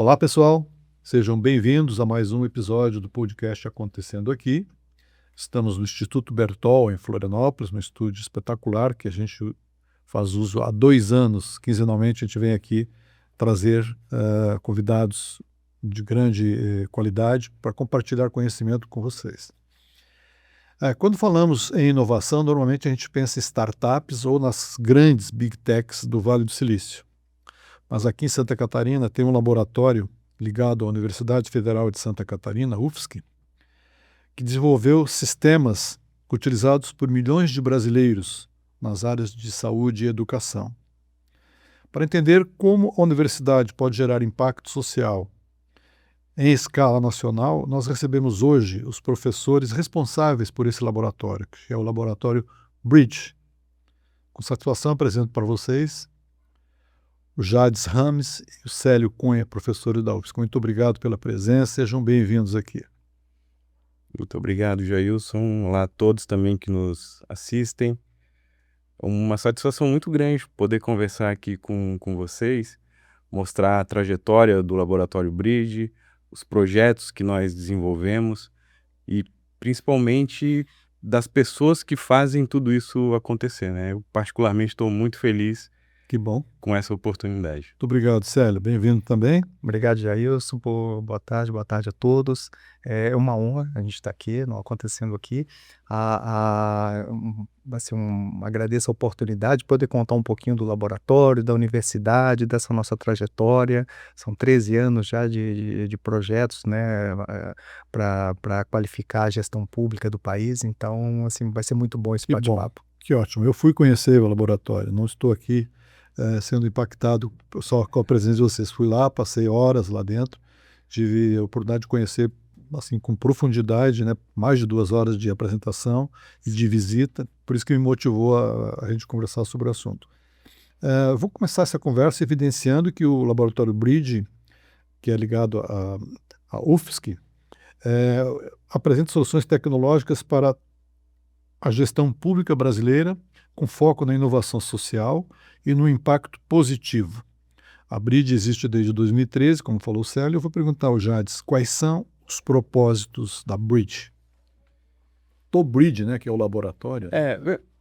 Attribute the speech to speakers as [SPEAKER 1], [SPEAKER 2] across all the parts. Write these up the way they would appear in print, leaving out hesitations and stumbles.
[SPEAKER 1] Olá, pessoal. Sejam bem-vindos a mais um episódio do podcast Acontecendo Aqui. Estamos no Instituto Bertol, em Florianópolis, um estúdio espetacular que a gente faz uso há 2 anos. Quinzenalmente, a gente vem aqui trazer convidados de grande qualidade para compartilhar conhecimento com vocês. Quando falamos em inovação, normalmente a gente pensa em startups ou nas grandes big techs do Vale do Silício. Mas aqui em Santa Catarina tem um laboratório ligado à Universidade Federal de Santa Catarina, UFSC, que desenvolveu sistemas utilizados por milhões de brasileiros nas áreas de saúde e educação. Para entender como a universidade pode gerar impacto social em escala nacional, nós recebemos hoje os professores responsáveis por esse laboratório, que é o laboratório Bridge. Com satisfação apresento para vocês o Jades Rames e o Célio Cunha, professores da UFSC. Muito obrigado pela presença, sejam bem-vindos aqui.
[SPEAKER 2] Muito obrigado, Jailson. Olá a todos também que nos assistem. Uma satisfação muito grande poder conversar aqui com vocês, mostrar a trajetória do Laboratório Bridge, os projetos que nós desenvolvemos e principalmente das pessoas que fazem tudo isso acontecer, né? Eu particularmente estou muito feliz
[SPEAKER 1] Que bom.
[SPEAKER 2] com essa oportunidade.
[SPEAKER 1] Muito obrigado, Célio. Bem-vindo também.
[SPEAKER 3] Obrigado, Jailson. Boa tarde a todos. É uma honra a gente estar aqui, não acontecendo aqui. Agradeço a oportunidade de poder contar um pouquinho do laboratório, da universidade, dessa nossa trajetória. São 13 anos já de projetos, né, para qualificar a gestão pública do país. Então, assim, vai ser muito bom esse bate-papo.
[SPEAKER 1] Que ótimo. Eu fui conhecer o laboratório, não estou aqui sendo impactado só com a presença de vocês. Fui lá, passei horas lá dentro, tive a oportunidade de conhecer assim, com profundidade, né, mais de 2 horas de apresentação e de visita, por isso que me motivou a gente conversar sobre o assunto. Vou começar essa conversa evidenciando que o Laboratório Bridge, que é ligado à UFSC, apresenta soluções tecnológicas para a gestão pública brasileira, com foco na inovação social e no impacto positivo. A Bridge existe desde 2013, como falou o Célio. Eu vou perguntar ao Jades quais são os propósitos da Bridge. Do Bridge, né, que é o laboratório.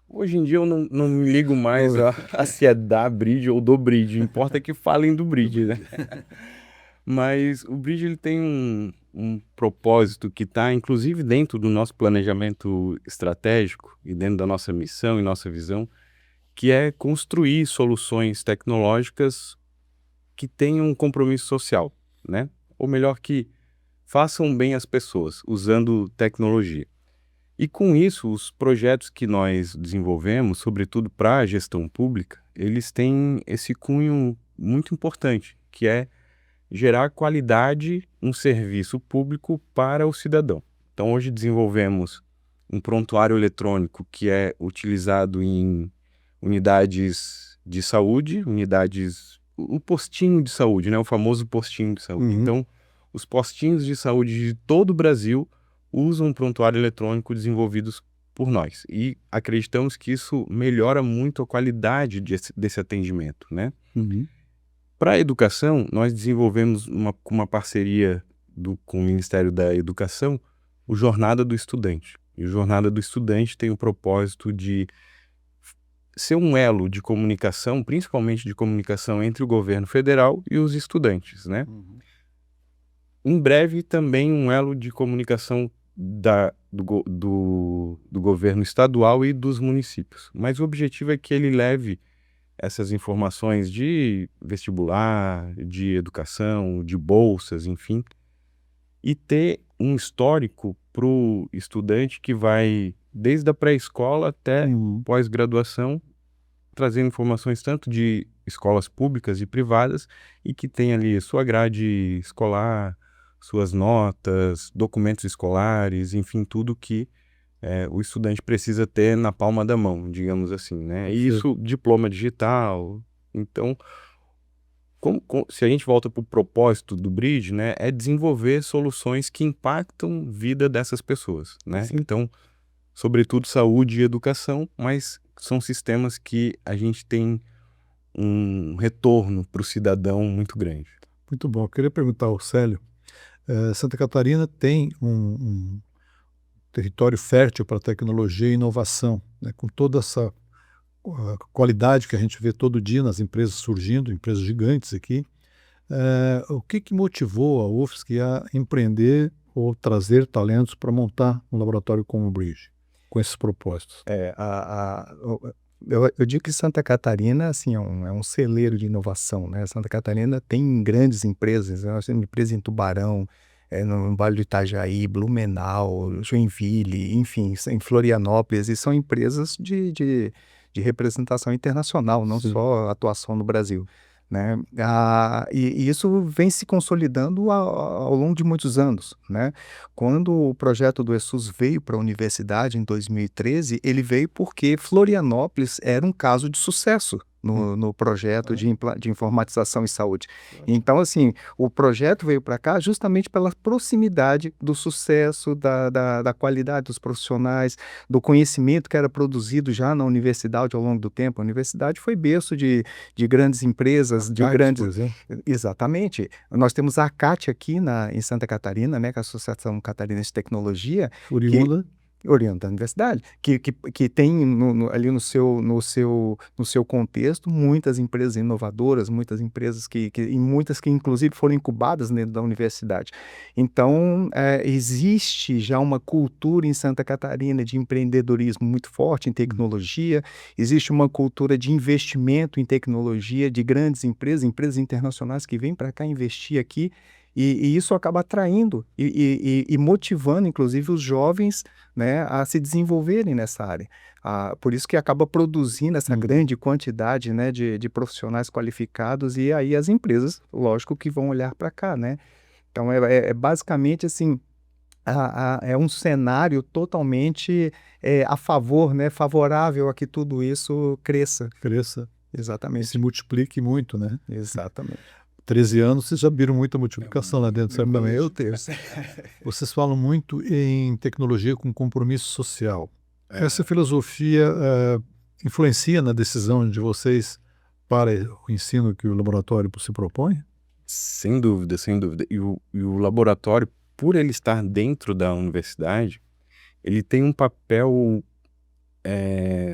[SPEAKER 2] Hoje em dia eu não me ligo mais a se é da Bridge ou do Bridge, importa que falem do Bridge, né? Mas o Bridge ele tem um propósito que está, inclusive, dentro do nosso planejamento estratégico e dentro da nossa missão e nossa visão, que é construir soluções tecnológicas que tenham um compromisso social, né? Ou melhor, que façam bem às pessoas, usando tecnologia. E com isso, os projetos que nós desenvolvemos, sobretudo para a gestão pública, eles têm esse cunho muito importante, que é gerar qualidade no serviço público para o cidadão. Então, hoje desenvolvemos um prontuário eletrônico que é utilizado em unidades de saúde, o postinho de saúde, né? O famoso postinho de saúde.
[SPEAKER 1] Uhum.
[SPEAKER 2] Então, os postinhos de saúde de todo o Brasil usam um prontuário eletrônico desenvolvidos por nós. E acreditamos que isso melhora muito a qualidade desse atendimento, né?
[SPEAKER 1] Uhum.
[SPEAKER 2] Para a educação, nós desenvolvemos uma parceria com o Ministério da Educação, o Jornada do Estudante. E o Jornada do Estudante tem o propósito de ser um elo de comunicação, principalmente de comunicação entre o governo federal e os estudantes, né?
[SPEAKER 1] Uhum.
[SPEAKER 2] Em breve, também um elo de comunicação do governo estadual e dos municípios. Mas o objetivo é que ele leve essas informações de vestibular, de educação, de bolsas, enfim, e ter um histórico para o estudante que vai desde a pré-escola até pós-graduação, trazendo informações tanto de escolas públicas e privadas e que tem ali sua grade escolar, suas notas, documentos escolares, enfim, tudo que o estudante precisa ter na palma da mão, digamos assim, né? E isso, diploma digital. Então, se a gente volta para o propósito do Bridge, né, é desenvolver soluções que impactam a vida dessas pessoas, né?
[SPEAKER 1] Sim.
[SPEAKER 2] Então, sobretudo saúde e educação, mas são sistemas que a gente tem um retorno para o cidadão muito grande.
[SPEAKER 1] Muito bom. Eu queria perguntar ao Célio, Santa Catarina tem um território fértil para tecnologia e inovação, né, com toda essa qualidade que a gente vê todo dia nas empresas surgindo, empresas gigantes aqui. O que motivou a UFSC a empreender ou trazer talentos para montar um laboratório como o Bridge, com esses propósitos?
[SPEAKER 3] Eu digo que Santa Catarina, assim, é um celeiro de inovação, né? Santa Catarina tem grandes empresas, nós temos empresa em Tubarão, no Vale do Itajaí, Blumenau, Joinville, enfim, em Florianópolis, e são empresas de representação internacional, não
[SPEAKER 1] Sim.
[SPEAKER 3] só atuação no Brasil, né? E isso vem se consolidando ao longo de muitos anos, né? Quando o projeto do ESUS veio para a universidade em 2013, ele veio porque Florianópolis era um caso de sucesso no projeto de informatização em saúde. Então, assim, o projeto veio para cá justamente pela proximidade do sucesso, da qualidade dos profissionais, do conhecimento que era produzido já na universidade ao longo do tempo. A universidade foi berço de grandes empresas, de
[SPEAKER 1] CAT,
[SPEAKER 3] grandes...
[SPEAKER 1] por exemplo.
[SPEAKER 3] Exatamente. Nós temos a ACAT aqui em Santa Catarina, né, que é a Associação Catarinense de Tecnologia,
[SPEAKER 1] Oriunda.
[SPEAKER 3] orienta a universidade, que tem ali no seu contexto muitas empresas inovadoras, muitas empresas e muitas que inclusive foram incubadas dentro da universidade. Então, existe já uma cultura em Santa Catarina de empreendedorismo muito forte em tecnologia, existe uma cultura de investimento em tecnologia de grandes empresas internacionais que vêm para cá investir aqui, e isso acaba atraindo e motivando, inclusive, os jovens, né, a se desenvolverem nessa área. Por isso que acaba produzindo essa grande quantidade, né, de profissionais qualificados, e aí as empresas, lógico, que vão olhar para cá, né? Então, basicamente assim, é um cenário totalmente a favor, né, favorável a que tudo isso cresça.
[SPEAKER 1] Cresça e
[SPEAKER 3] Exatamente.
[SPEAKER 1] se multiplique muito, né?
[SPEAKER 3] Exatamente.
[SPEAKER 1] 13 anos, vocês já viram muita multiplicação lá dentro, certamente.
[SPEAKER 3] Meu Deus.
[SPEAKER 1] Vocês falam muito em tecnologia com compromisso social. Essa filosofia influencia na decisão de vocês para o ensino que o laboratório se propõe?
[SPEAKER 2] Sem dúvida, sem dúvida. E o laboratório, por ele estar dentro da universidade, ele tem um papel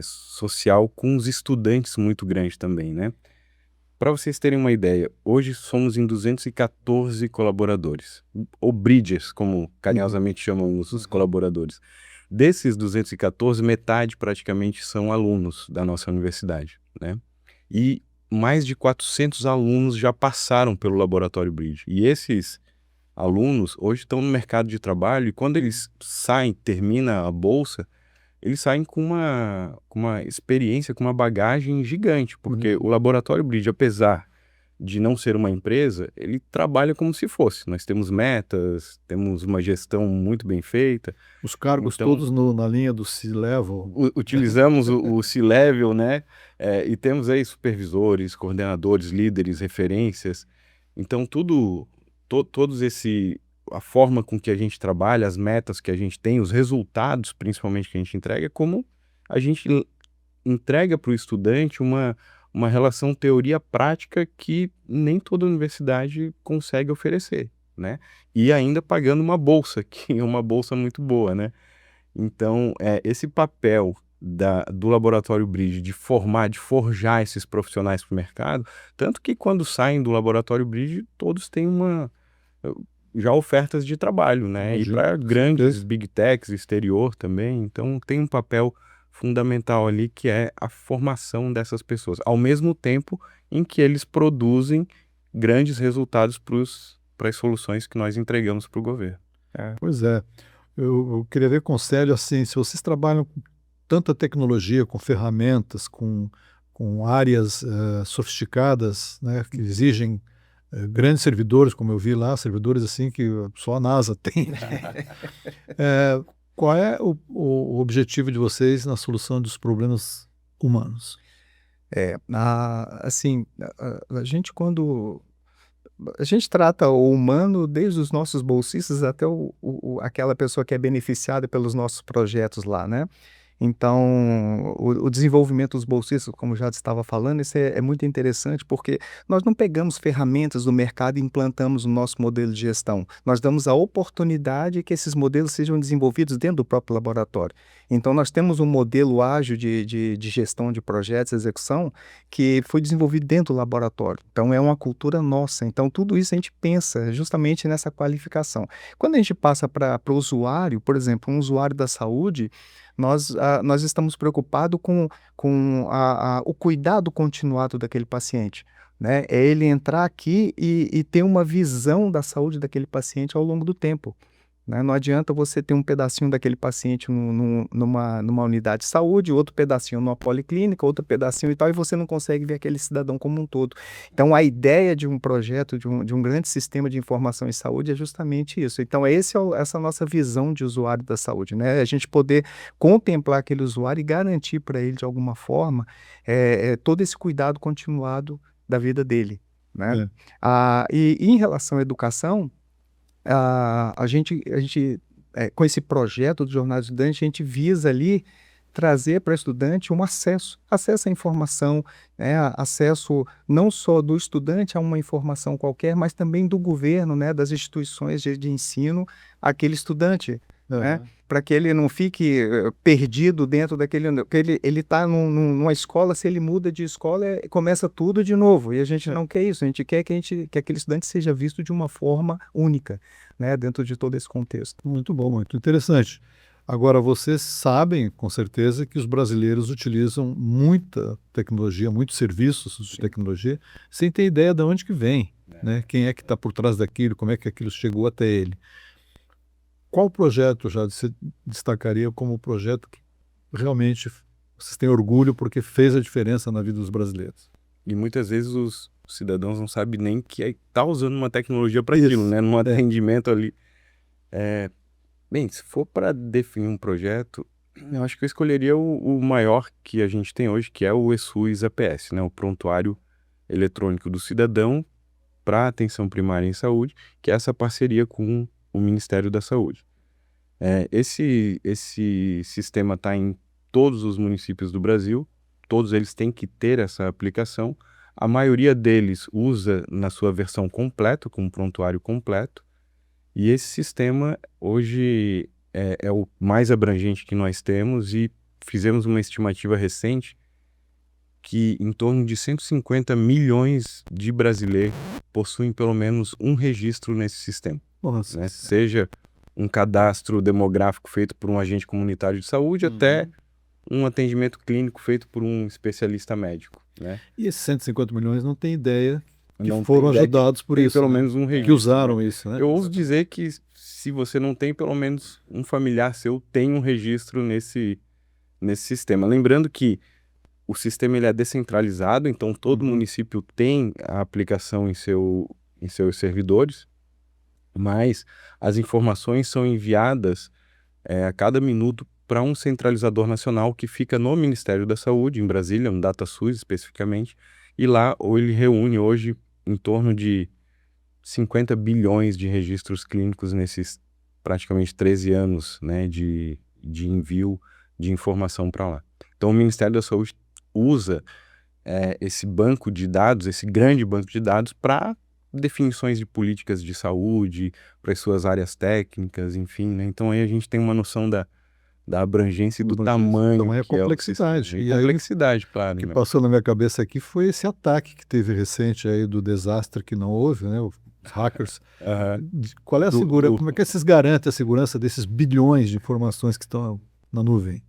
[SPEAKER 2] social com os estudantes muito grande também, né? Para vocês terem uma ideia, hoje somos em 214 colaboradores, ou bridges, como carinhosamente chamamos os colaboradores. Desses 214, metade praticamente são alunos da nossa universidade, né? E mais de 400 alunos já passaram pelo Laboratório Bridge. E esses alunos hoje estão no mercado de trabalho, e quando eles saem, termina a bolsa, eles saem com uma experiência, com uma bagagem gigante, porque o Laboratório Bridge, apesar de não ser uma empresa, ele trabalha como se fosse. Nós temos metas, temos uma gestão muito bem feita.
[SPEAKER 1] Os cargos
[SPEAKER 2] Então,
[SPEAKER 1] todos na linha do C-Level.
[SPEAKER 2] Utilizamos o C-Level, né? E temos aí supervisores, coordenadores, líderes, referências. Então, todos a forma com que a gente trabalha, as metas que a gente tem, os resultados, principalmente, que a gente entrega, é como a gente entrega para o estudante uma relação teoria-prática que nem toda universidade consegue oferecer, né? E ainda pagando uma bolsa, que é uma bolsa muito boa, né? Então, esse papel do Laboratório Bridge de forjar esses profissionais para o mercado, tanto que quando saem do Laboratório Bridge, todos têm já ofertas de trabalho, né? E para grandes big techs, exterior também. Então, tem um papel fundamental ali, que é a formação dessas pessoas, ao mesmo tempo em que eles produzem grandes resultados para as soluções que nós entregamos para o governo.
[SPEAKER 1] Pois é. Eu queria ver com o Célio, assim, se vocês trabalham com tanta tecnologia, com ferramentas, com áreas sofisticadas, né, que exigem grandes servidores, como eu vi lá, servidores assim que só a NASA tem. Qual é o objetivo de vocês na solução dos problemas humanos?
[SPEAKER 3] Assim, a gente a gente trata o humano desde os nossos bolsistas até aquela pessoa que é beneficiada pelos nossos projetos lá, né? Então, o desenvolvimento dos bolsistas, como já estava falando, isso é muito interessante, porque nós não pegamos ferramentas do mercado e implantamos no nosso modelo de gestão. Nós damos a oportunidade que esses modelos sejam desenvolvidos dentro do próprio laboratório. Então, nós temos um modelo ágil de gestão de projetos, execução, que foi desenvolvido dentro do laboratório. Então, é uma cultura nossa. Então, tudo isso a gente pensa justamente nessa qualificação. Quando a gente passa para o usuário, por exemplo, um usuário da saúde, nós estamos preocupados com o cuidado continuado daquele paciente, né? É ele entrar aqui e ter uma visão da saúde daquele paciente ao longo do tempo, né? Não adianta você ter um pedacinho daquele paciente numa unidade de saúde, outro pedacinho numa policlínica, outro pedacinho e tal, e você não consegue ver aquele cidadão como um todo. Então, a ideia de um projeto, de um grande sistema de informação em saúde é justamente isso. Então, essa nossa visão de usuário da saúde, né? A gente poder contemplar aquele usuário e garantir para ele, de alguma forma, todo esse cuidado continuado da vida dele, né?
[SPEAKER 1] É.
[SPEAKER 3] E em relação à educação, a gente, com esse projeto do Jornada do Estudante, a gente visa ali trazer para o estudante um acesso à informação, né, acesso não só do estudante a uma informação qualquer, mas também do governo, né, das instituições de ensino àquele estudante, né, para que ele não fique perdido dentro daquele... Porque ele está numa escola, se ele muda de escola, começa tudo de novo, e a gente não quer isso, a gente quer que aquele estudante seja visto de uma forma única, né, dentro de todo esse contexto.
[SPEAKER 1] Muito bom, muito interessante. Agora, vocês sabem, com certeza, que os brasileiros utilizam muita tecnologia, muitos serviços de tecnologia, sem ter ideia de onde que vem, né? Quem é que está por trás daquilo, como é que aquilo chegou até ele. Qual projeto já você destacaria como projeto que realmente vocês têm orgulho porque fez a diferença na vida dos brasileiros?
[SPEAKER 2] E muitas vezes os cidadãos não sabem nem que está usando uma tecnologia para aquilo, né? Num atendimento ali. Bem, se for para definir um projeto, eu acho que eu escolheria o maior que a gente tem hoje, que é o eSUS APS, né? O Prontuário Eletrônico do Cidadão para Atenção Primária em Saúde, que é essa parceria com o Ministério da Saúde. Esse sistema está em todos os municípios do Brasil, todos eles têm que ter essa aplicação. A maioria deles usa na sua versão completa, com um prontuário completo, e esse sistema hoje é o mais abrangente que nós temos, e fizemos uma estimativa recente que em torno de 150 milhões de brasileiros possuem pelo menos um registro nesse sistema.
[SPEAKER 1] Nossa.
[SPEAKER 2] Né? Seja um cadastro demográfico feito por um agente comunitário de saúde, até um atendimento clínico feito por um especialista médico, né?
[SPEAKER 1] E esses 150 milhões não têm ideia que
[SPEAKER 2] Não
[SPEAKER 1] foram
[SPEAKER 2] tem ideia
[SPEAKER 1] ajudados por
[SPEAKER 2] tem
[SPEAKER 1] isso,
[SPEAKER 2] pelo
[SPEAKER 1] né?
[SPEAKER 2] menos um registro,
[SPEAKER 1] Que usaram isso, né?
[SPEAKER 2] Eu ouso dizer que se você não tem, pelo menos um familiar seu tem um registro nesse sistema. Lembrando que o sistema ele é descentralizado, então todo município tem a aplicação em seus servidores, mas as informações são enviadas a cada minuto para um centralizador nacional que fica no Ministério da Saúde, em Brasília, no DataSUS especificamente, e lá ele reúne hoje em torno de 50 bilhões de registros clínicos nesses praticamente 13 anos, né, de envio de informação para lá. Então o Ministério da Saúde usa esse banco de dados, esse grande banco de dados, para definições de políticas de saúde, para as suas áreas técnicas, enfim, né? Então aí a gente tem uma noção da abrangência e do tamanho
[SPEAKER 1] a
[SPEAKER 2] que é o
[SPEAKER 1] complexidade.
[SPEAKER 2] sistema.
[SPEAKER 1] E
[SPEAKER 2] E
[SPEAKER 1] aí,
[SPEAKER 2] complexidade, claro.
[SPEAKER 1] o que
[SPEAKER 2] Né?
[SPEAKER 1] passou na minha cabeça aqui foi esse ataque que teve recente aí do desastre que não houve, né? Os hackers. Qual é a segurança? Como é que vocês garantem a segurança desses bilhões de informações que estão na nuvem?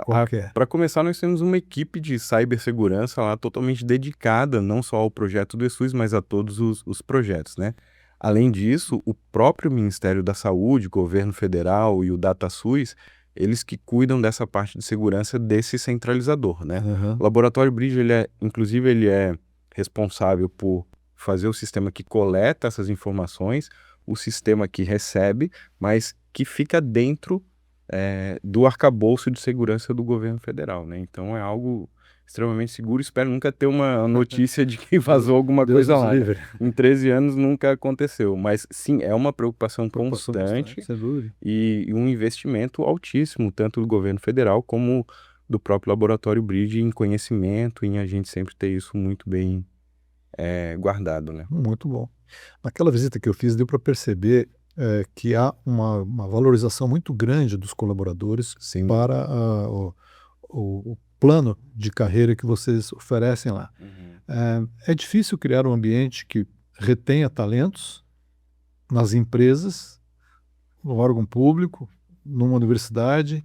[SPEAKER 1] Qual que é?
[SPEAKER 2] Para começar, nós temos uma equipe de cibersegurança lá totalmente dedicada não só ao projeto do eSUS, mas a todos os projetos, né? Além disso, o próprio Ministério da Saúde, Governo Federal e o DataSUS, eles que cuidam dessa parte de segurança desse centralizador, né? O Laboratório Bridge, inclusive, ele é responsável por fazer o sistema que coleta essas informações, o sistema que recebe, mas que fica dentro do arcabouço de segurança do governo federal, né? Então é algo extremamente seguro. Espero nunca ter uma notícia de que vazou alguma
[SPEAKER 1] Deus
[SPEAKER 2] coisa
[SPEAKER 1] nos
[SPEAKER 2] lá.
[SPEAKER 1] livre.
[SPEAKER 2] Em 13 anos nunca aconteceu, mas sim, é uma preocupação constante
[SPEAKER 1] Sem dúvida.
[SPEAKER 2] e um investimento altíssimo, tanto do governo federal como do próprio Laboratório Bridge em conhecimento, em a gente sempre ter isso muito bem guardado, né?
[SPEAKER 1] Muito bom. Naquela visita que eu fiz, deu para perceber que há uma valorização muito grande dos colaboradores
[SPEAKER 2] Sim.
[SPEAKER 1] para o plano de carreira que vocês oferecem lá. É difícil criar um ambiente que retenha talentos nas empresas, no órgão público, numa universidade.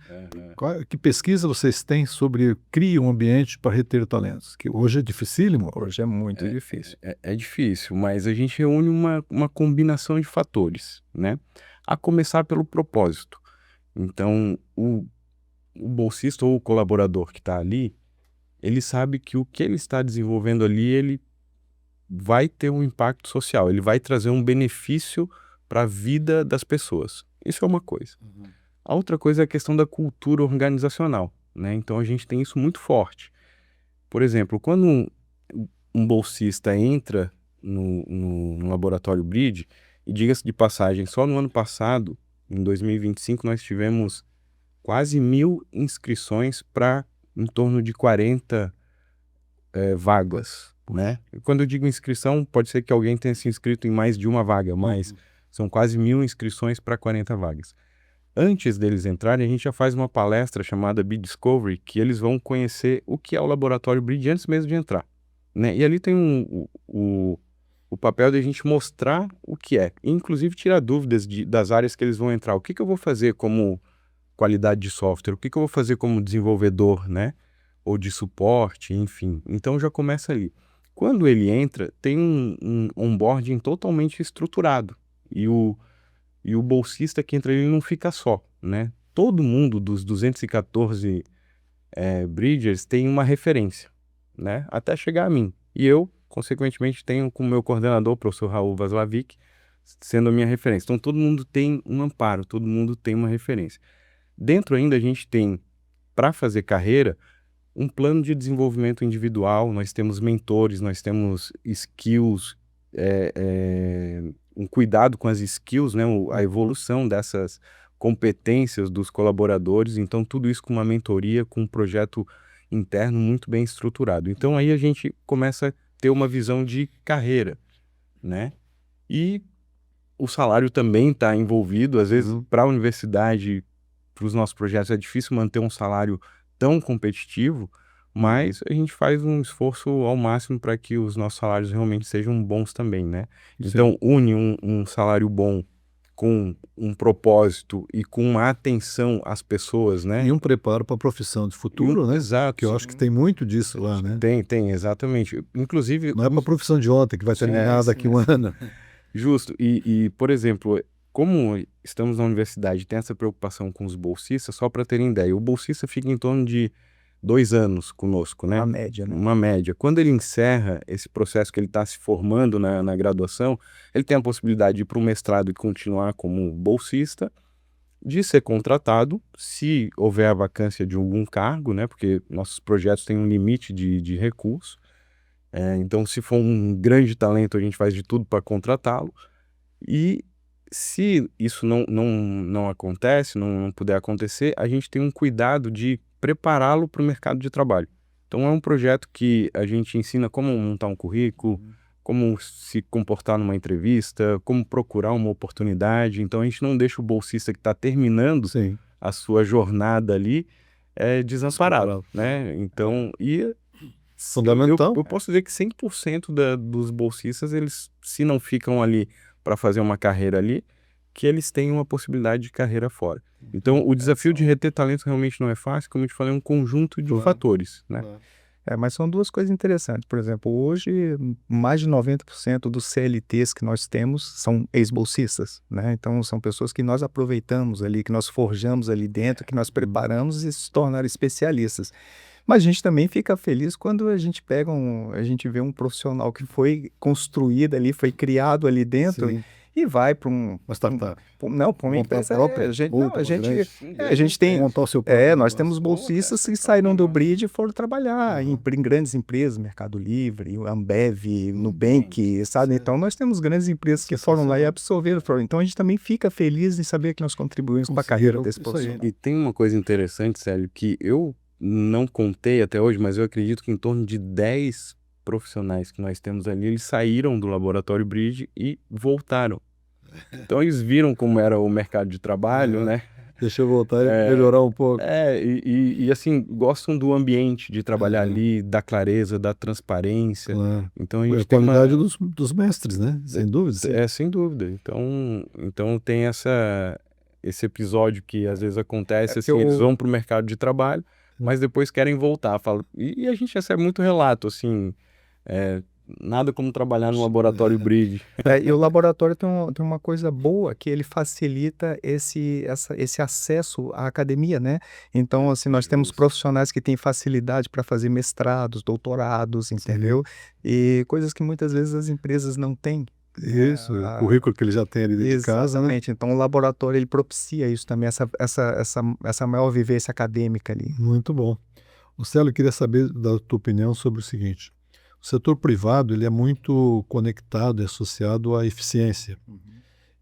[SPEAKER 1] Que pesquisa vocês têm sobre cria um ambiente para reter talentos? Que hoje é dificílimo.
[SPEAKER 3] Hoje é muito difícil.
[SPEAKER 2] É difícil, mas a gente reúne uma combinação de fatores, né? A começar pelo propósito. Então, o bolsista ou o colaborador que está ali, ele sabe que o que ele está desenvolvendo ali, ele vai ter um impacto social, ele vai trazer um benefício para a vida das pessoas. Isso é uma coisa. A outra coisa é a questão da cultura organizacional, né? Então a gente tem isso muito forte. Por exemplo, quando um bolsista entra no Laboratório Bridge, e diga-se de passagem, só no ano passado, em 2025, nós tivemos quase 1.000 inscrições para em torno de 40 vagas, né? Quando eu digo inscrição, pode ser que alguém tenha se inscrito em mais de uma vaga, mas são quase 1.000 inscrições para 40 vagas. Antes deles entrarem, a gente já faz uma palestra chamada Be Discovery, que eles vão conhecer o que é o Laboratório Bridge antes mesmo de entrar, né? E ali tem o papel de a gente mostrar o que é, inclusive tirar dúvidas das áreas que eles vão entrar. O que eu vou fazer como qualidade de software? O que eu vou fazer como desenvolvedor, né? Ou de suporte, enfim. Então já começa ali. Quando ele entra, tem um onboarding totalmente estruturado. E o bolsista que entra ali não fica só, né? Todo mundo dos 214 Bridgers tem uma referência, né? Até chegar a mim. E eu, consequentemente, tenho como meu coordenador, o professor Raul Vaslavic, sendo a minha referência. Então todo mundo tem um amparo, todo mundo tem uma referência. Dentro ainda a gente tem, para fazer carreira, um plano de desenvolvimento individual, nós temos mentores, nós temos skills, um cuidado com as skills, né, a evolução dessas competências dos colaboradores, então tudo isso com uma mentoria, com um projeto interno muito bem estruturado. Então aí a gente começa a ter uma visão de carreira, né? E o salário também está envolvido, às vezes para a universidade, para os nossos projetos é difícil manter um salário tão competitivo, mas a gente faz um esforço ao máximo para que os nossos salários realmente sejam bons também, né? Então, une um salário bom com um propósito e com uma atenção às pessoas, né?
[SPEAKER 1] E um preparo para a profissão de futuro, né?
[SPEAKER 2] Exato.
[SPEAKER 1] Que eu acho que tem muito disso lá, né?
[SPEAKER 2] Tem, exatamente. Inclusive...
[SPEAKER 1] Não é para a profissão de ontem, que vai terminar daqui um ano.
[SPEAKER 2] Justo. E, por exemplo, como estamos na universidade e tem essa preocupação com os bolsistas, só para terem ideia, o bolsista fica em torno de 2 anos conosco, né?
[SPEAKER 3] Uma média, né?
[SPEAKER 2] Uma média. Quando ele encerra esse processo que ele está se formando na graduação, ele tem a possibilidade de ir para o mestrado e continuar como bolsista, de ser contratado, se houver a vacância de algum cargo, né? Porque nossos projetos têm um limite de recurso. Então, se for um grande talento, a gente faz de tudo para contratá-lo. E se isso não acontece, não puder acontecer, a gente tem um cuidado de prepará-lo para o mercado de trabalho. Então é um projeto que a gente ensina como montar um currículo, como se comportar numa entrevista, como procurar uma oportunidade. Então a gente não deixa o bolsista que está terminando a sua jornada ali desamparado, né? Então,
[SPEAKER 1] fundamental.
[SPEAKER 2] Eu posso dizer que 100% dos bolsistas, eles, se não ficam ali para fazer uma carreira ali, que eles têm uma possibilidade de carreira fora. Então, o desafio de reter talento realmente não é fácil, como eu te falei, é um conjunto de fatores, né?
[SPEAKER 3] Mas são duas coisas interessantes. Por exemplo, hoje, mais de 90% dos CLTs que nós temos são ex-bolsistas, né? Então, são pessoas que nós aproveitamos ali, que nós forjamos ali dentro, que nós preparamos e se tornaram especialistas. Mas a gente também fica feliz quando a gente a gente vê um profissional que foi construído ali, foi criado ali dentro e vai para um...
[SPEAKER 1] Uma startup.
[SPEAKER 3] Não, para uma
[SPEAKER 1] Montar
[SPEAKER 3] empresa.
[SPEAKER 1] própria,
[SPEAKER 3] A gente tem...
[SPEAKER 1] montar o seu próprio
[SPEAKER 3] Nós
[SPEAKER 1] negócio.
[SPEAKER 3] temos bolsistas que saíram do Bridge e foram trabalhar em grandes empresas, Mercado Livre, Ambev, Nubank, sabe? Então, nós temos grandes empresas que foram lá e absorveram. Então, a gente também fica feliz em saber que nós contribuímos para a carreira desse
[SPEAKER 1] Isso aí.
[SPEAKER 3] profissional.
[SPEAKER 2] E tem uma coisa interessante, Célio, que eu não contei até hoje, mas eu acredito que em torno de 10 profissionais que nós temos ali, eles saíram do laboratório Bridge e voltaram. Então eles viram como era o mercado de trabalho, né?
[SPEAKER 1] Deixa eu voltar e melhorar um pouco.
[SPEAKER 2] E assim, gostam do ambiente de trabalhar ali, da clareza, da transparência.
[SPEAKER 1] Claro.
[SPEAKER 2] Então a
[SPEAKER 1] É a
[SPEAKER 2] gente tem uma...
[SPEAKER 1] qualidade dos mestres, né? Sem dúvida. Sim.
[SPEAKER 2] Sem dúvida. Então tem esse episódio que às vezes acontece, assim, eles vão para o mercado de trabalho, mas depois querem voltar. E a gente recebe muito relato, assim, nada como trabalhar no laboratório Bridge.
[SPEAKER 3] E o laboratório tem uma coisa boa, que ele facilita esse acesso à academia, né? Então, assim, nós temos profissionais que têm facilidade para fazer mestrados, doutorados, entendeu? E coisas que muitas vezes as empresas não têm.
[SPEAKER 1] Isso, o currículo que ele já tem ali dentro de casa, né?
[SPEAKER 3] Exatamente. Então, o laboratório, ele propicia isso também, essa maior vivência acadêmica ali.
[SPEAKER 1] Muito bom. Célio, eu queria saber da tua opinião sobre o seguinte. O setor privado, ele é muito conectado e associado à eficiência.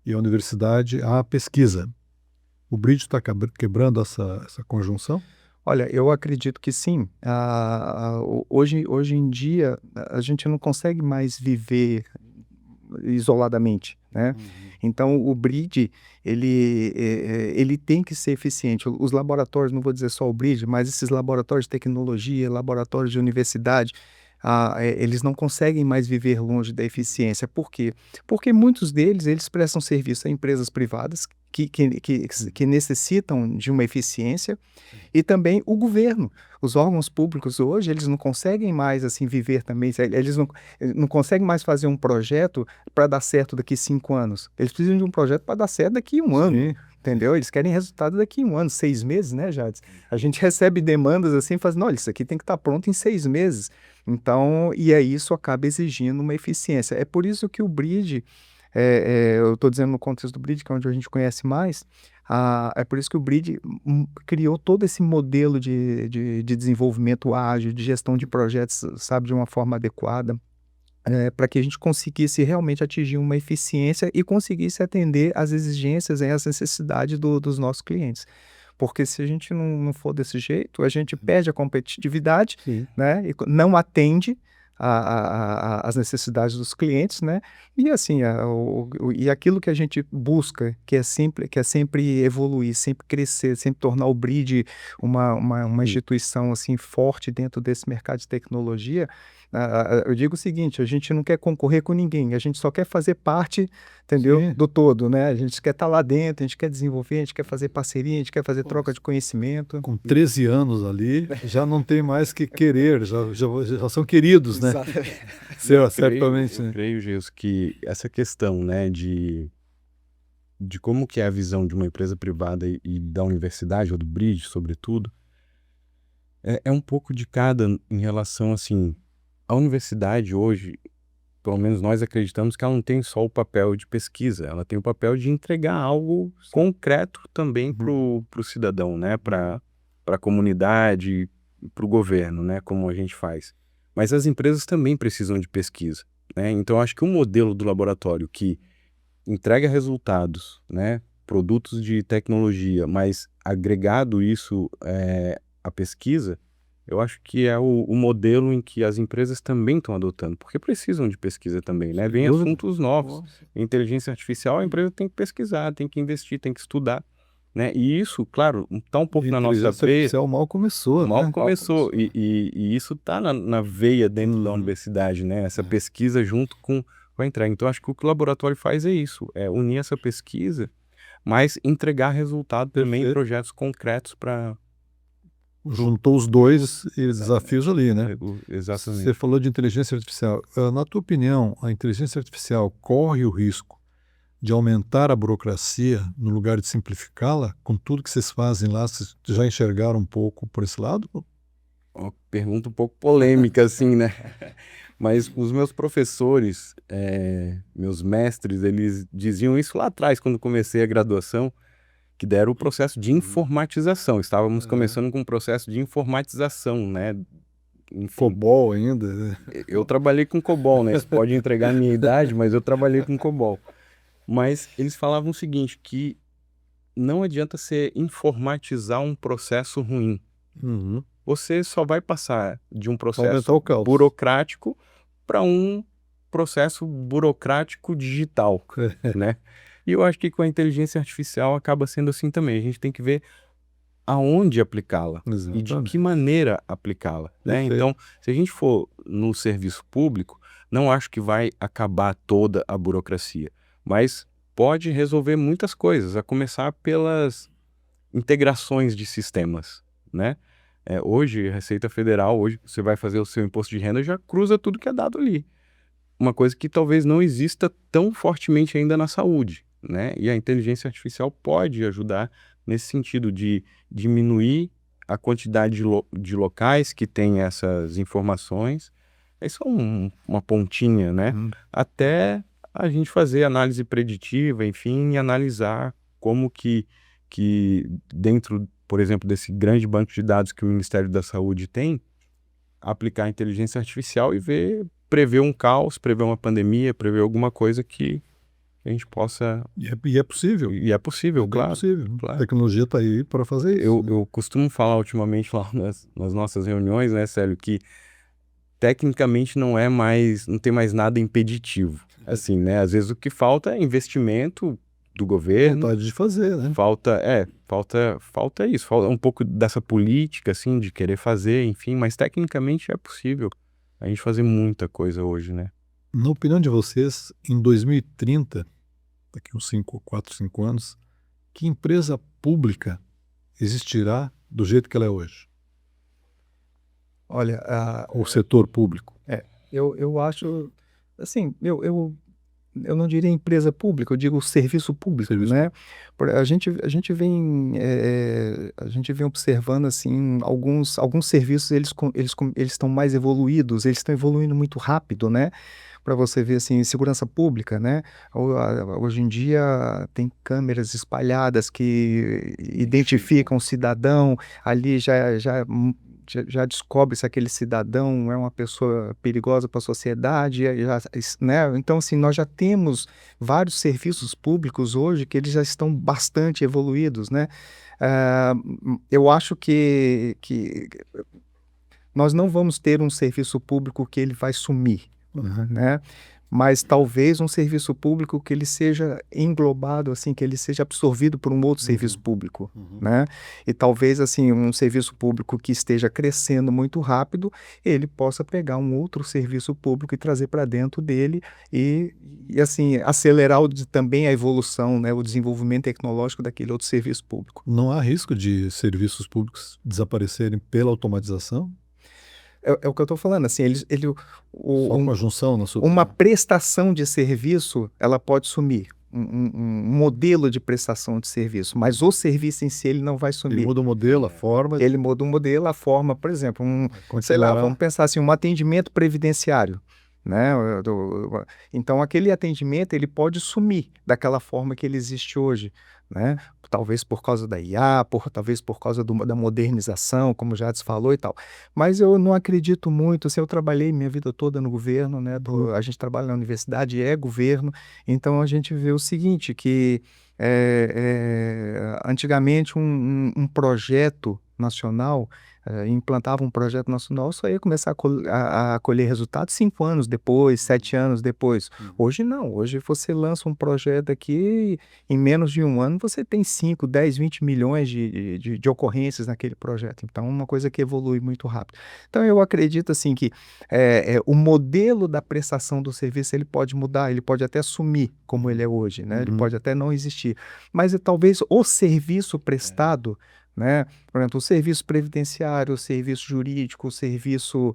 [SPEAKER 1] E a universidade à pesquisa. O Bridge está quebrando essa conjunção?
[SPEAKER 3] Olha, eu acredito que sim. Hoje em dia, a gente não consegue mais viver isoladamente, né? Então, o Bridge, ele tem que ser eficiente. Os laboratórios, não vou dizer só o Bridge, mas esses laboratórios de tecnologia, laboratórios de universidade, eles não conseguem mais viver longe da eficiência. Por quê? Porque muitos deles, eles prestam serviço a empresas privadas que necessitam de uma eficiência, e também o governo. Os órgãos públicos hoje, eles não conseguem mais assim viver também, eles não conseguem mais fazer um projeto para dar certo daqui 5 anos. Eles precisam de um projeto para dar certo daqui a 1 ano.
[SPEAKER 1] Sim.
[SPEAKER 3] Entendeu? Eles querem resultado daqui a 1 ano, 6 meses, né, Jades? A gente recebe demandas assim, fazendo, olha, isso aqui tem que estar pronto em 6 meses. Então, e aí isso acaba exigindo uma eficiência. É por isso que o Bridge, eu estou dizendo no contexto do Bridge, que é onde a gente conhece mais, é por isso que o Bridge criou todo esse modelo de desenvolvimento ágil, de gestão de projetos, sabe, de uma forma adequada, para que a gente conseguisse realmente atingir uma eficiência e conseguisse atender às exigências e às necessidades dos nossos clientes. Porque se a gente não for desse jeito, a gente perde a competitividade, né, e não atende as necessidades dos clientes, né? E assim, e aquilo que a gente busca, que é sempre evoluir, sempre crescer, sempre tornar o Bridge uma instituição assim forte dentro desse mercado de tecnologia. Eu digo o seguinte, a gente não quer concorrer com ninguém, a gente só quer fazer parte, entendeu?
[SPEAKER 1] Sim.
[SPEAKER 3] Do todo, né? A gente quer estar lá dentro, a gente quer desenvolver, a gente quer fazer parceria, a gente quer fazer troca de conhecimento.
[SPEAKER 1] Com 13 anos ali, já não tem mais que querer, já são queridos, né? Certamente.
[SPEAKER 2] Eu creio, Jesus, que essa questão, né, de como que é a visão de uma empresa privada e da universidade, ou do Bridge, sobretudo, é um pouco de cada em relação, assim, a universidade hoje, pelo menos nós acreditamos que ela não tem só o papel de pesquisa, ela tem o papel de entregar algo concreto também para o cidadão, né? Para a comunidade, para o governo, né? Como a gente faz. Mas as empresas também precisam de pesquisa, né? Então, acho que o modelo do laboratório que entrega resultados, né? Produtos de tecnologia, mas agregado isso à pesquisa, eu acho que é o modelo em que as empresas também estão adotando, porque precisam de pesquisa também, né? Vem assuntos novos. Inteligência artificial, a empresa tem que pesquisar, tem que investir, tem que estudar, né? E isso, claro, está um pouco na nossa veia.
[SPEAKER 1] Inteligência artificial mal começou,
[SPEAKER 2] Mal
[SPEAKER 1] né?
[SPEAKER 2] começou. E isso está na veia dentro da universidade, né? Essa pesquisa junto com a entrega. Então, acho que o que o laboratório faz é isso, é unir essa pesquisa, mas entregar resultado também em projetos concretos para...
[SPEAKER 1] Juntou os dois desafios ali, né?
[SPEAKER 2] Exatamente.
[SPEAKER 1] Você falou de inteligência artificial. Na tua opinião, a inteligência artificial corre o risco de aumentar a burocracia no lugar de simplificá-la? Com tudo que vocês fazem lá, vocês já enxergaram um pouco por esse lado?
[SPEAKER 2] Uma pergunta um pouco polêmica, assim, né? Mas os meus professores, meus mestres, eles diziam isso lá atrás, quando comecei a graduação, que deram o processo de informatização. Estávamos começando com o processo de informatização, né? Enfim,
[SPEAKER 1] COBOL ainda, né?
[SPEAKER 2] eu trabalhei com COBOL, né? Isso pode entregar a minha idade, mas eu trabalhei com COBOL. Mas eles falavam o seguinte, que não adianta você informatizar um processo ruim.
[SPEAKER 1] Uhum.
[SPEAKER 2] Você só vai passar de um
[SPEAKER 1] Aumentar
[SPEAKER 2] processo
[SPEAKER 1] o caos.
[SPEAKER 2] burocrático para um processo burocrático digital, né? E eu acho que com a inteligência artificial acaba sendo assim também. A gente tem que ver aonde aplicá-la e de
[SPEAKER 1] Exatamente.
[SPEAKER 2] que maneira aplicá-la, né?
[SPEAKER 1] Perfeito.
[SPEAKER 2] Então, se a gente for no serviço público, não acho que vai acabar toda a burocracia, mas pode resolver muitas coisas, a começar pelas integrações de sistemas, né? Hoje, Receita Federal, hoje você vai fazer o seu imposto de renda, já cruza tudo que é dado ali. Uma coisa que talvez não exista tão fortemente ainda na saúde, né? E a inteligência artificial pode ajudar nesse sentido de diminuir a quantidade de locais que têm essas informações. É só uma pontinha, né?
[SPEAKER 3] Uhum.
[SPEAKER 2] Até a gente fazer análise preditiva, enfim, e analisar como que dentro, por exemplo, desse grande banco de dados que o Ministério da Saúde tem, aplicar a inteligência artificial e prever um caos, prever uma pandemia, prever alguma coisa que a gente possa...
[SPEAKER 1] E é possível.
[SPEAKER 2] E é possível,
[SPEAKER 1] É bem
[SPEAKER 2] claro.
[SPEAKER 1] possível.
[SPEAKER 2] claro.
[SPEAKER 1] A tecnologia está aí para fazer isso.
[SPEAKER 2] Eu costumo falar ultimamente lá nas nossas reuniões, né, Célio, que tecnicamente não tem mais nada impeditivo. Assim, né? Às vezes o que falta é investimento do governo.
[SPEAKER 1] Vontade de fazer, né?
[SPEAKER 2] Falta isso, falta um pouco dessa política, assim, de querer fazer, enfim, mas tecnicamente é possível a gente fazer muita coisa hoje, né?
[SPEAKER 1] Na opinião de vocês, em 2030, daqui uns 4, 5 anos, que empresa pública existirá do jeito que ela é hoje?
[SPEAKER 3] Olha,
[SPEAKER 1] O setor público.
[SPEAKER 3] eu acho, assim, eu não diria empresa pública, eu digo serviço público,
[SPEAKER 1] Serviço
[SPEAKER 3] né? A gente vem observando assim alguns serviços eles estão mais evoluídos, eles estão evoluindo muito rápido, né? Para você ver assim, segurança pública, né? Hoje em dia tem câmeras espalhadas que identificam o cidadão, ali já descobre se aquele cidadão é uma pessoa perigosa para a sociedade, né? Então, assim, nós já temos vários serviços públicos hoje que eles já estão bastante evoluídos, né? Eu acho que nós não vamos ter um serviço público que ele vai sumir, né? Mas talvez um serviço público que ele seja englobado, assim, que ele seja absorvido por um outro serviço público, né? E talvez, assim, um serviço público que esteja crescendo muito rápido, ele possa pegar um outro serviço público e trazer para dentro dele e assim, acelerar também a evolução, né? O desenvolvimento tecnológico daquele outro serviço público.
[SPEAKER 1] Não há risco de serviços públicos desaparecerem pela automatização?
[SPEAKER 3] É o que eu estou falando, assim,
[SPEAKER 1] Só com a junção na sua
[SPEAKER 3] uma
[SPEAKER 1] opinião?
[SPEAKER 3] prestação de serviço, ela pode sumir, um modelo de prestação de serviço, mas o serviço em si ele não vai
[SPEAKER 1] Ele
[SPEAKER 3] sumir.
[SPEAKER 1] muda o modelo, a forma.
[SPEAKER 3] Ele muda o modelo, a forma, por exemplo, sei lá, vamos pensar assim, um atendimento previdenciário, né? Então aquele atendimento ele pode sumir daquela forma que ele existe hoje, né? Talvez por causa da IA, talvez por causa da modernização, como já se falou e tal. Mas eu não acredito muito, assim, eu trabalhei minha vida toda no governo, né? A gente trabalha na universidade, é governo, então a gente vê o seguinte, que antigamente um projeto nacional, implantava um projeto nacional, só ia começar a colher resultados 5 anos depois, 7 anos depois. Hoje não, hoje você lança um projeto aqui, em menos de um ano você tem 5, 10, 20 milhões de ocorrências naquele projeto. Então é uma coisa que evolui muito rápido. Então eu acredito assim que o modelo da prestação do serviço ele pode mudar, ele pode até sumir como ele é hoje, né? Ele pode até não existir, mas talvez o serviço prestado, né? Por exemplo, o serviço previdenciário, o serviço jurídico, o serviço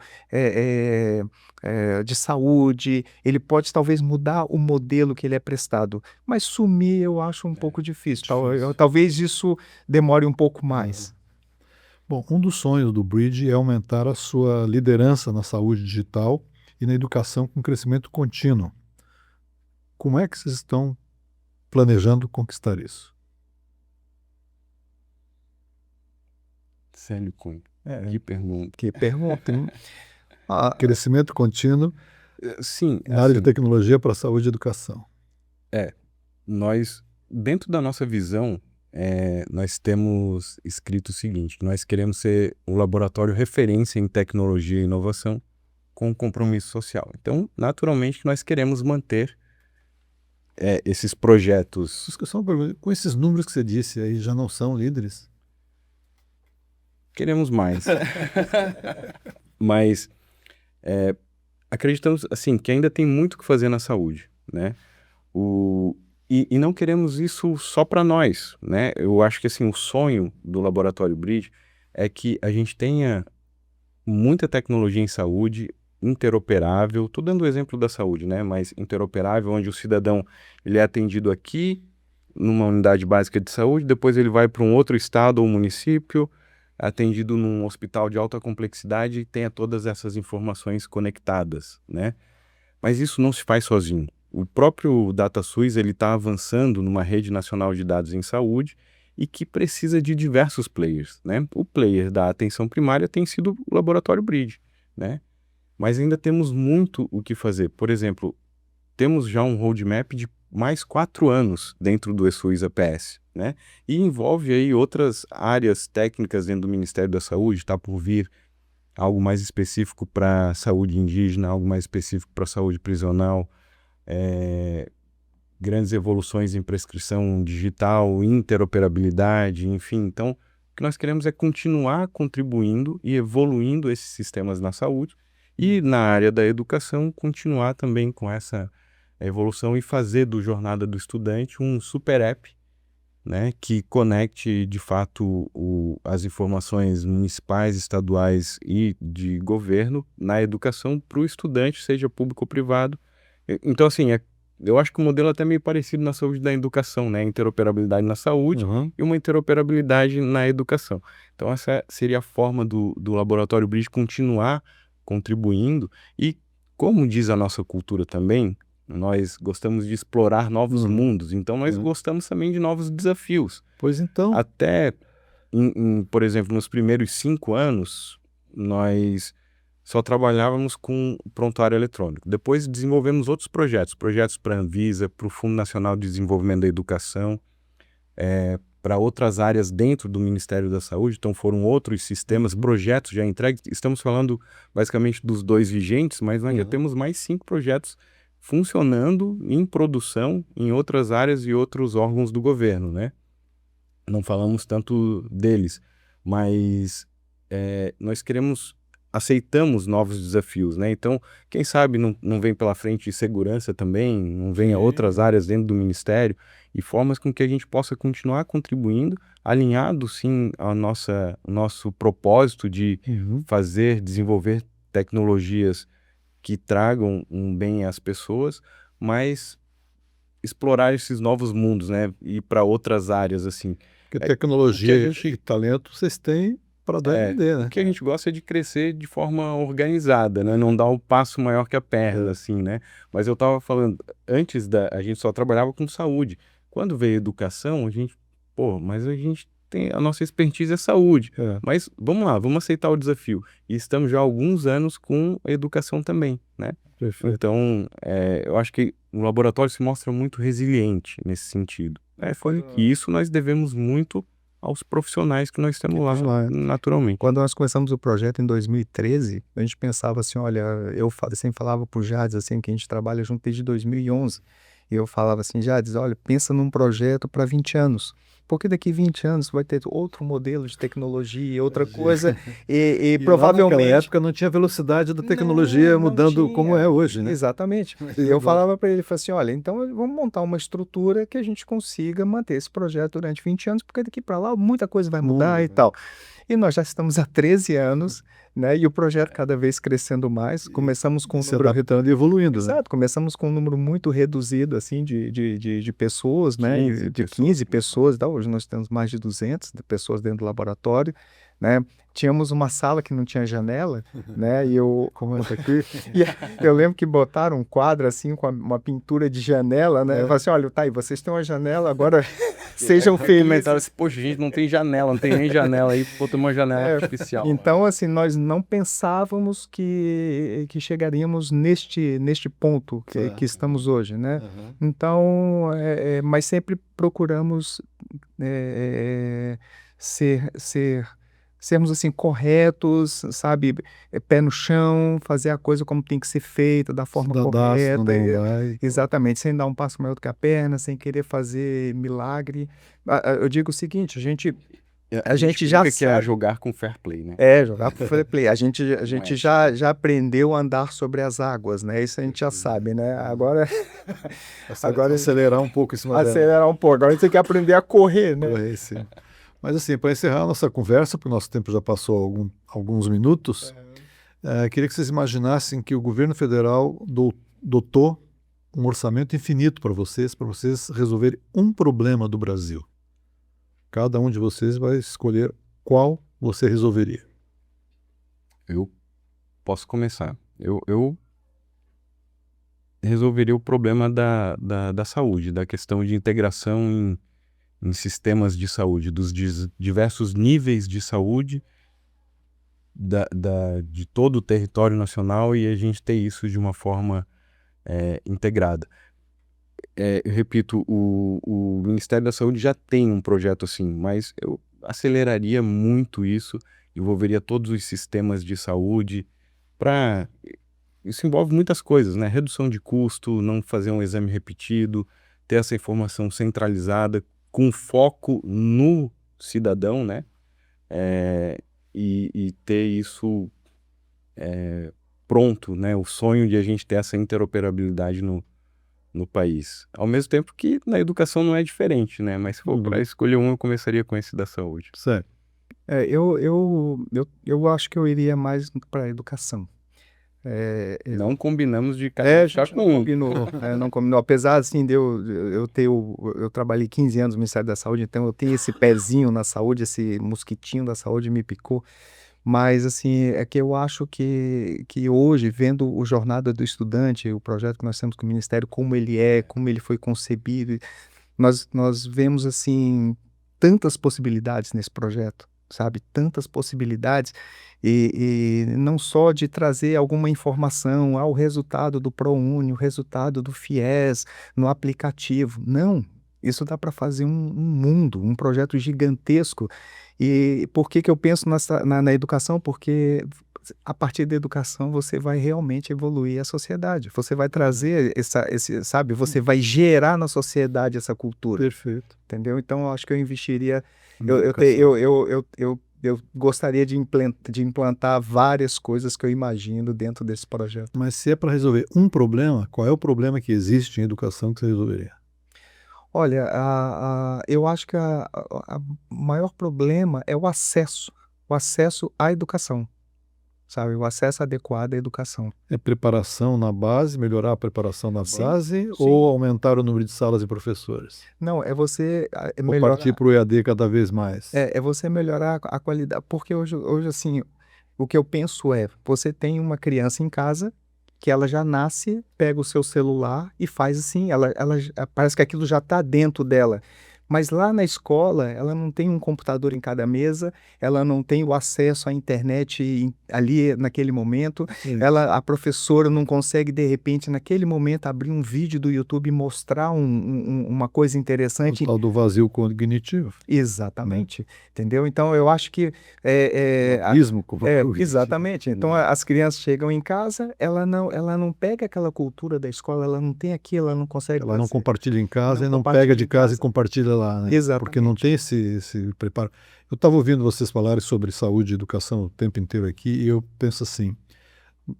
[SPEAKER 3] de saúde, ele pode talvez mudar o modelo que ele é prestado, mas sumir eu acho um pouco difícil. Talvez isso demore um pouco mais.
[SPEAKER 1] Bom, um dos sonhos do Bridge é aumentar a sua liderança na saúde digital e na educação com crescimento contínuo. Como é que vocês estão planejando conquistar isso?
[SPEAKER 2] Célio Cunha, que pergunta.
[SPEAKER 3] Que pergunta, hein?
[SPEAKER 1] Crescimento contínuo
[SPEAKER 2] Sim,
[SPEAKER 1] na área de
[SPEAKER 2] assim,
[SPEAKER 1] tecnologia para a saúde e educação.
[SPEAKER 2] nós, dentro da nossa visão, nós temos escrito o seguinte: nós queremos ser um laboratório referência em tecnologia e inovação com compromisso social. Então, naturalmente, nós queremos manter esses projetos.
[SPEAKER 1] Só uma pergunta, com esses números que você disse aí, já não são líderes?
[SPEAKER 2] Queremos mais. Mas acreditamos assim que ainda tem muito o que fazer na saúde, né? E não queremos isso só para nós, né? Eu acho que assim, o sonho do Laboratório Bridge é que a gente tenha muita tecnologia em saúde, interoperável. Estou dando o exemplo da saúde, né? Mas interoperável, onde o cidadão ele é atendido aqui numa unidade básica de saúde, depois ele vai para um outro estado ou município, atendido num hospital de alta complexidade e tenha todas essas informações conectadas, né? Mas isso não se faz sozinho. O próprio DataSUS ele está avançando numa rede nacional de dados em saúde e que precisa de diversos players, né? O player da atenção primária tem sido o Laboratório Bridge, né? Mas ainda temos muito o que fazer. Por exemplo, temos já um roadmap de mais 4 anos dentro do eSUS APS, né? E envolve aí outras áreas técnicas dentro do Ministério da Saúde, está por vir algo mais específico para saúde indígena, algo mais específico para saúde prisional, grandes evoluções em prescrição digital, interoperabilidade, enfim. Então, o que nós queremos é continuar contribuindo e evoluindo esses sistemas na saúde e na área da educação continuar também com essa evolução e fazer do Jornada do Estudante um super app, né, que conecte de fato as informações municipais, estaduais e de governo na educação para o estudante, seja público ou privado. Então, assim, eu acho que o modelo é até meio parecido na saúde da educação, né? Interoperabilidade na saúde e uma interoperabilidade na educação. Então, essa seria a forma do Laboratório Bridge continuar contribuindo e, como diz a nossa cultura também, nós gostamos de explorar novos mundos, então nós gostamos também de novos desafios.
[SPEAKER 1] Pois então.
[SPEAKER 2] Até, por exemplo, nos primeiros 5 anos, nós só trabalhávamos com prontuário eletrônico. Depois desenvolvemos outros projetos para a Anvisa, para o Fundo Nacional de Desenvolvimento da Educação, para outras áreas dentro do Ministério da Saúde, então foram outros sistemas, projetos já entregues. Estamos falando basicamente dos 2 vigentes, mas nós já temos mais 5 projetos funcionando em produção em outras áreas e outros órgãos do governo, né? Não falamos tanto deles, mas nós aceitamos novos desafios, né? Então, quem sabe não vem pela frente segurança também, não vem a outras áreas dentro do Ministério e formas com que a gente possa continuar contribuindo, alinhado sim ao nosso propósito de desenvolver tecnologias que tragam um bem às pessoas, mas explorar esses novos mundos, né? E para outras áreas, assim.
[SPEAKER 1] Porque tecnologia e talento vocês têm para dar e vender, né?
[SPEAKER 2] O que a gente gosta é de crescer de forma organizada, né? Não dar o passo maior que a perna, assim, né? Mas eu estava falando, a gente só trabalhava com saúde. Quando veio educação, a gente tem a nossa expertise é saúde. Mas vamos lá, vamos aceitar o desafio. E estamos já há alguns anos com a educação também, né?
[SPEAKER 1] Perfeito.
[SPEAKER 2] Então, eu acho que o laboratório se mostra muito resiliente nesse sentido. E isso nós devemos muito aos profissionais que nós temos lá, naturalmente.
[SPEAKER 3] Quando nós começamos o projeto em 2013, a gente pensava assim, olha, eu sempre falava para o Jades, assim, que a gente trabalha junto desde 2011, e eu falava assim, Jades, olha, pensa num projeto para 20 anos, porque daqui 20 anos vai ter outro modelo de tecnologia, outra coisa, e provavelmente...
[SPEAKER 1] Naquela época não tinha velocidade da tecnologia
[SPEAKER 3] não
[SPEAKER 1] mudando
[SPEAKER 3] tinha.
[SPEAKER 1] como é hoje, né?
[SPEAKER 3] Exatamente. E eu falava para ele, assim, olha, então vamos montar uma estrutura que a gente consiga manter esse projeto durante 20 anos, porque daqui para lá muita coisa vai mudar e tal. E nós já estamos há 13 anos, né? E o projeto cada vez crescendo mais. Começamos com um número...
[SPEAKER 1] adaptando e evoluindo, né?
[SPEAKER 3] Exato. Começamos com um número muito reduzido, assim, de pessoas, né?
[SPEAKER 2] 15
[SPEAKER 3] de 15 pessoas. Tá? Hoje nós temos mais de 200 pessoas dentro do laboratório, né? Tínhamos uma sala que não tinha janela, né? E eu, como essa aqui, e eu lembro que botaram um quadro assim com uma pintura de janela, né? Eu falei assim, olha, tá aí, vocês têm uma janela, agora sejam felizes.
[SPEAKER 2] Assim, poxa, gente, não tem janela, não tem nem janela aí, botou uma janela artificial.
[SPEAKER 3] Então, assim, nós não pensávamos que chegaríamos neste ponto que estamos hoje, né? Então, mas sempre procuramos sermos assim corretos, sabe, pé no chão, fazer a coisa como tem que ser feita, da forma correta, exatamente, sem dar um passo maior do que a perna, sem querer fazer milagre. Eu digo o seguinte, a gente já
[SPEAKER 2] que é
[SPEAKER 3] sabe
[SPEAKER 2] jogar com fair play, né?
[SPEAKER 3] Jogar com fair play. A gente já aprendeu a andar sobre as águas, né? Isso a gente já sabe, né? Agora
[SPEAKER 1] acelerar um pouco esse modelo.
[SPEAKER 3] Acelerar um pouco. Agora a gente tem que aprender a correr, né?
[SPEAKER 1] Correr, sim. Mas assim, para encerrar a nossa conversa, porque o nosso tempo já passou alguns minutos, queria que vocês imaginassem que o governo federal dotou um orçamento infinito para vocês resolverem um problema do Brasil. Cada um de vocês vai escolher qual você resolveria.
[SPEAKER 2] Eu posso começar. Eu resolveria o problema da saúde, da questão de integração em sistemas de saúde, dos diversos níveis de saúde de todo o território nacional, e a gente ter isso de uma forma integrada. Eu repito, o Ministério da Saúde já tem um projeto assim, mas eu aceleraria muito isso, envolveria todos os sistemas de saúde, isso envolve muitas coisas, né? Redução de custo, não fazer um exame repetido, ter essa informação centralizada, com foco no cidadão, né? E ter isso pronto, né? O sonho de a gente ter essa interoperabilidade no país. Ao mesmo tempo que na educação não é diferente, né? Mas se for para escolher um, eu começaria com esse da saúde.
[SPEAKER 1] Certo.
[SPEAKER 3] Eu acho que eu iria mais para a educação.
[SPEAKER 2] Não combinamos de ficar com um.
[SPEAKER 3] Não combinou. Apesar assim de eu trabalhei 15 anos no Ministério da Saúde, então eu tenho esse pezinho na saúde, esse mosquitinho da saúde me picou. Mas assim, é que eu acho que hoje, vendo o Jornada do Estudante, o projeto que nós temos com o Ministério, como ele foi concebido, nós vemos assim tantas possibilidades nesse projeto, sabe? Tantas possibilidades, e não só de trazer alguma informação ao resultado do ProUni, o resultado do FIES, no aplicativo. Não, isso dá para fazer um mundo, um projeto gigantesco. E por que eu penso na educação? Porque a partir da educação você vai realmente evoluir a sociedade. Você vai trazer sabe? Você vai gerar na sociedade essa cultura.
[SPEAKER 1] Perfeito.
[SPEAKER 3] Entendeu? Então eu acho que eu investiria. Eu gostaria de implantar várias coisas que eu imagino dentro desse projeto.
[SPEAKER 1] Mas se é para resolver um problema, qual é o problema que existe em educação que você resolveria?
[SPEAKER 3] Olha, eu acho que o maior problema é o acesso à educação, sabe? O acesso adequado à educação.
[SPEAKER 1] É preparação na base, melhorar a preparação na base,
[SPEAKER 3] sim.
[SPEAKER 1] ou aumentar o número de salas e professores?
[SPEAKER 3] Não, é você
[SPEAKER 1] Ou
[SPEAKER 3] melhorar.
[SPEAKER 1] partir para o EAD cada vez mais?
[SPEAKER 3] É você melhorar a qualidade, porque hoje assim, o que eu penso você tem uma criança em casa que ela já nasce, pega o seu celular e faz assim, ela parece que aquilo já está dentro dela. Mas lá na escola, ela não tem um computador em cada mesa, ela não tem o acesso à internet ali naquele momento, a professora não consegue, de repente, naquele momento, abrir um vídeo do YouTube e mostrar uma coisa interessante.
[SPEAKER 1] O tal do vazio cognitivo.
[SPEAKER 3] Exatamente, entendeu? Então, eu acho que... exatamente. Então, as crianças chegam em casa, ela não pega aquela cultura da escola, ela não tem aquilo, ela não consegue...
[SPEAKER 1] Ela não compartilha em casa e não pega de casa e compartilha lá, né?
[SPEAKER 3] Exatamente.
[SPEAKER 1] Porque não tem esse preparo. Eu estava ouvindo vocês falarem sobre saúde e educação o tempo inteiro aqui, e eu penso assim,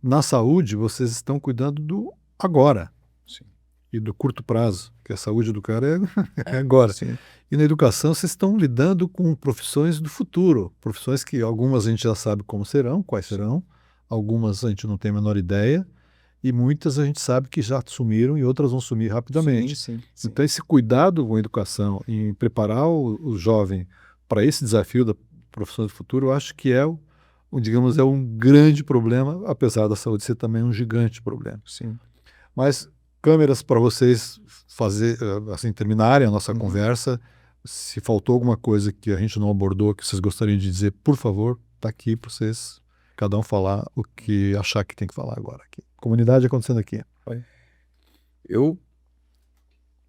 [SPEAKER 1] na saúde vocês estão cuidando do agora.
[SPEAKER 3] Sim.
[SPEAKER 1] E do curto prazo, que a saúde do cara é agora.
[SPEAKER 3] Sim.
[SPEAKER 1] E na educação vocês estão lidando com profissões do futuro, profissões que algumas a gente já sabe como serão, quais serão, algumas a gente não tem a menor ideia, e muitas a gente sabe que já sumiram e outras vão sumir rapidamente.
[SPEAKER 3] Sim.
[SPEAKER 1] Então esse cuidado com a educação, em preparar o jovem para esse desafio profissões do futuro, eu acho que digamos, é um grande problema, apesar da saúde ser também um gigante problema.
[SPEAKER 3] Sim.
[SPEAKER 1] Mas câmeras para vocês assim, terminarem a nossa
[SPEAKER 3] Uhum.
[SPEAKER 1] conversa. Se faltou alguma coisa que a gente não abordou, que vocês gostariam de dizer, por favor, está aqui para vocês, cada um falar o que achar que tem que falar agora aqui. Comunidade acontecendo aqui.
[SPEAKER 2] Eu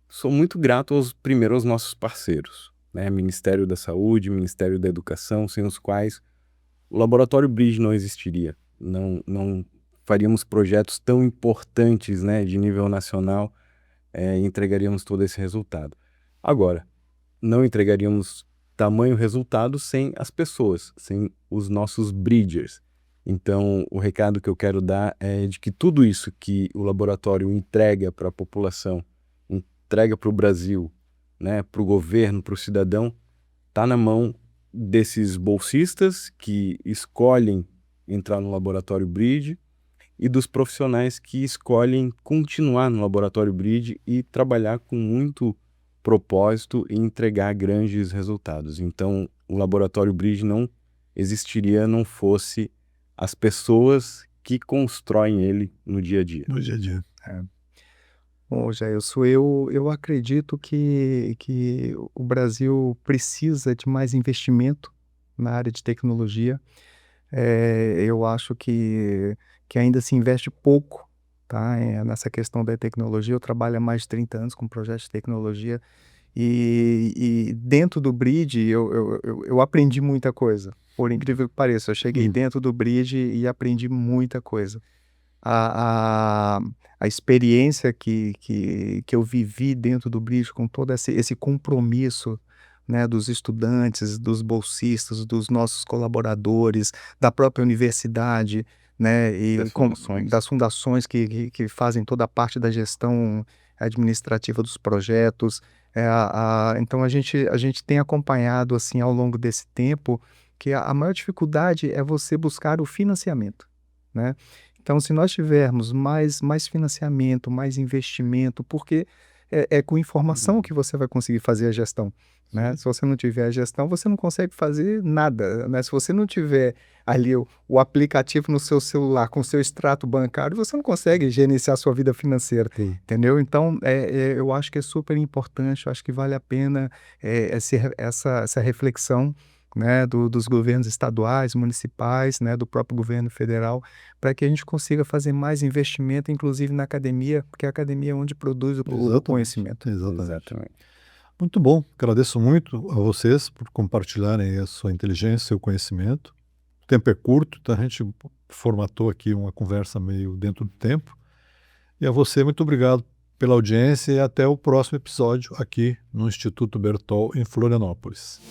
[SPEAKER 2] sou muito grato aos nossos parceiros, né? Ministério da Saúde, Ministério da Educação, sem os quais o Laboratório Bridge não existiria. Não faríamos projetos tão importantes, né, de nível nacional, e entregaríamos todo esse resultado. Agora, não entregaríamos tamanho resultado sem as pessoas, sem os nossos bridgers. Então, o recado que eu quero dar é de que tudo isso que o laboratório entrega para a população, entrega para o Brasil, né, para o governo, para o cidadão, está na mão desses bolsistas que escolhem entrar no Laboratório Bridge e dos profissionais que escolhem continuar no Laboratório Bridge e trabalhar com muito propósito e entregar grandes resultados. Então, o Laboratório Bridge não existiria não fosse as pessoas que constroem ele no dia a dia.
[SPEAKER 1] No dia a dia.
[SPEAKER 3] Bom, Jailson, eu acredito que o Brasil precisa de mais investimento na área de tecnologia. Eu acho que ainda se investe pouco, tá, nessa questão da tecnologia. Eu trabalho há mais de 30 anos com projetos de tecnologia e dentro do Bridge eu aprendi muita coisa. Por incrível que pareça, eu cheguei dentro do Bridge e aprendi muita coisa. A experiência que eu vivi dentro do Bridge, com todo esse compromisso, né, dos estudantes, dos bolsistas, dos nossos colaboradores, da própria universidade, né, e das fundações que fazem toda a parte da gestão administrativa dos projetos. Então a gente tem acompanhado assim ao longo desse tempo que a maior dificuldade é você buscar o financiamento, né? Então, se nós tivermos mais financiamento, mais investimento, porque é com informação que você vai conseguir fazer a gestão, né? Se você não tiver a gestão, você não consegue fazer nada, né? Se você não tiver ali o aplicativo no seu celular com o seu extrato bancário, você não consegue gerenciar a sua vida financeira, entendeu? Então, eu acho que é super importante, eu acho que vale a pena essa reflexão, né, dos governos estaduais, municipais, né, do próprio governo federal, para que a gente consiga fazer mais investimento, inclusive na academia, porque a academia é onde produz o conhecimento.
[SPEAKER 1] Exatamente. Muito bom, agradeço muito a vocês por compartilharem a sua inteligência, seu conhecimento. O tempo é curto, então a gente formatou aqui uma conversa meio dentro do tempo. E a você, muito obrigado pela audiência e até o próximo episódio aqui no Instituto Bertol, em Florianópolis.